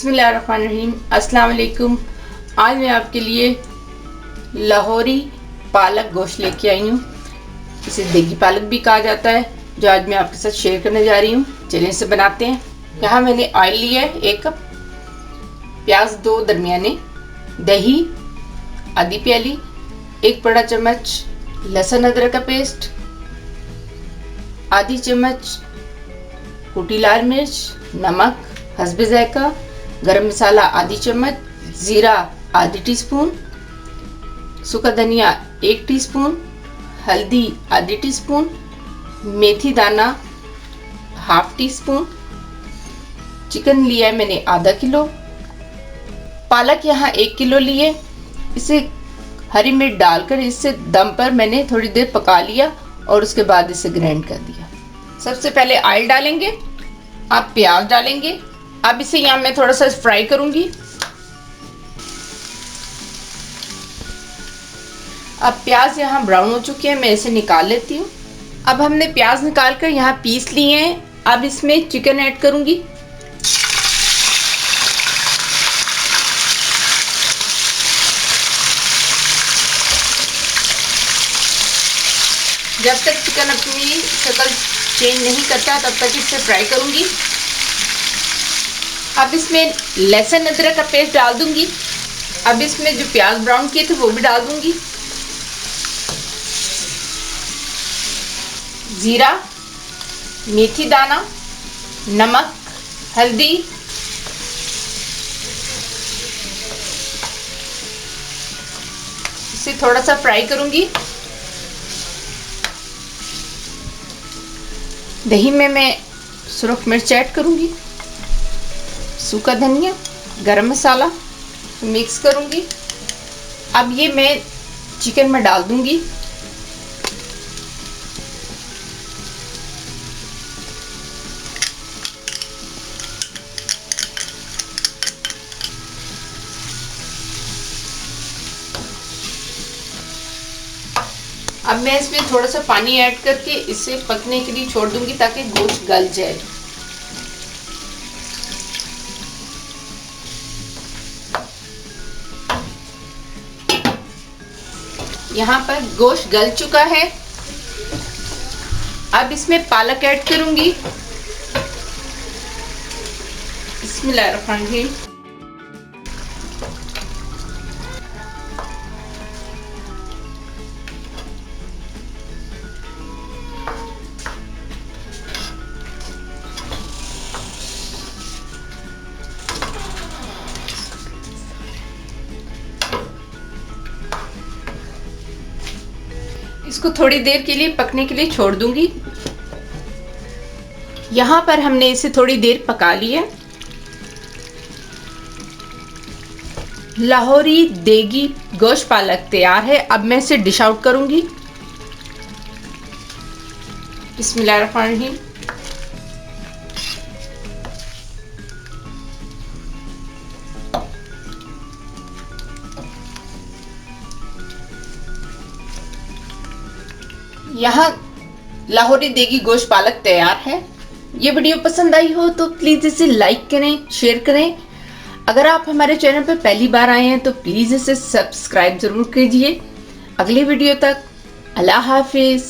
बिस्मिल्लाहिर्रहमानिर्रहीम। अस्सलाम वालेकुम। आज मैं आपके लिए लाहौरी पालक गोश्त लेके आई हूँ। इसे देगी पालक भी कहा जाता है, जो आज मैं आपके साथ शेयर करने जा रही हूँ। चलिए इसे बनाते हैं। यहाँ मैंने ऑयल लिया है 1 कप, प्याज 2 दरमियाने, दही आधी प्याली, 1 बड़ा चम्मच लहसुन अदरक का पेस्ट, आधी चम्मच कुटी लाल मिर्च, नमक हस्बे जायका, गरम मसाला आधी चम्मच, ज़ीरा आधी टीस्पून, सूखा धनिया 1 टीस्पून, हल्दी आधी टीस्पून, मेथी दाना ½ टीस्पून, चिकन लिया है मैंने आधा किलो, पालक यहाँ 1 किलो लिए। इसे हरी मिर्च डालकर इससे दम पर मैंने थोड़ी देर पका लिया और उसके बाद इसे ग्राइंड कर दिया। सबसे पहले ऑयल डालेंगे, अब प्याज डालेंगे। अब इसे यहाँ मैं थोड़ा सा फ्राई करूंगी। अब प्याज यहाँ ब्राउन हो चुके हैं, मैं इसे निकाल लेती हूँ। अब हमने प्याज निकाल कर यहाँ पीस लिए हैं। अब इसमें चिकन ऐड करूंगी। जब तक चिकन अपनी शक्ल चेंज नहीं करता तब तक इसे फ्राई करूंगी। अब इसमें लहसुन अदरक का पेस्ट डाल दूंगी। अब इसमें जो प्याज ब्राउन किए थे वो भी डाल दूंगी। जीरा, मेथी दाना, नमक, हल्दी, इसे थोड़ा सा फ्राई करूंगी। दही में मैं सुरख मिर्च ऐड करूंगी, सूखा धनिया, गरम मसाला मिक्स करूंगी। अब ये मैं चिकन में डाल दूंगी। अब मैं इसमें थोड़ा सा पानी ऐड करके इसे पकने के लिए छोड़ दूंगी ताकि गोश्त गल जाए। यहाँ पर गोश्त गल चुका है। अब इसमें पालक ऐड करूंगी। बिस्मिल्लाहिर्रहमानिर्रहीम। इसको थोड़ी देर के लिए पकने के लिए छोड़ दूंगी। यहाँ पर हमने इसे थोड़ी देर पका लिया। लाहौरी देगी गोश्त पालक तैयार है। अब मैं इसे डिश आउट करूंगी। बिस्मिल्लाहिर्रहमानिर्रहीम। यहाँ लाहौरी देगी गोश्त पालक तैयार है। ये वीडियो पसंद आई हो तो प्लीज़ इसे लाइक करें, शेयर करें। अगर आप हमारे चैनल पर पहली बार आए हैं तो प्लीज़ इसे सब्सक्राइब ज़रूर कीजिए। अगली वीडियो तक अल्लाह हाफिज़।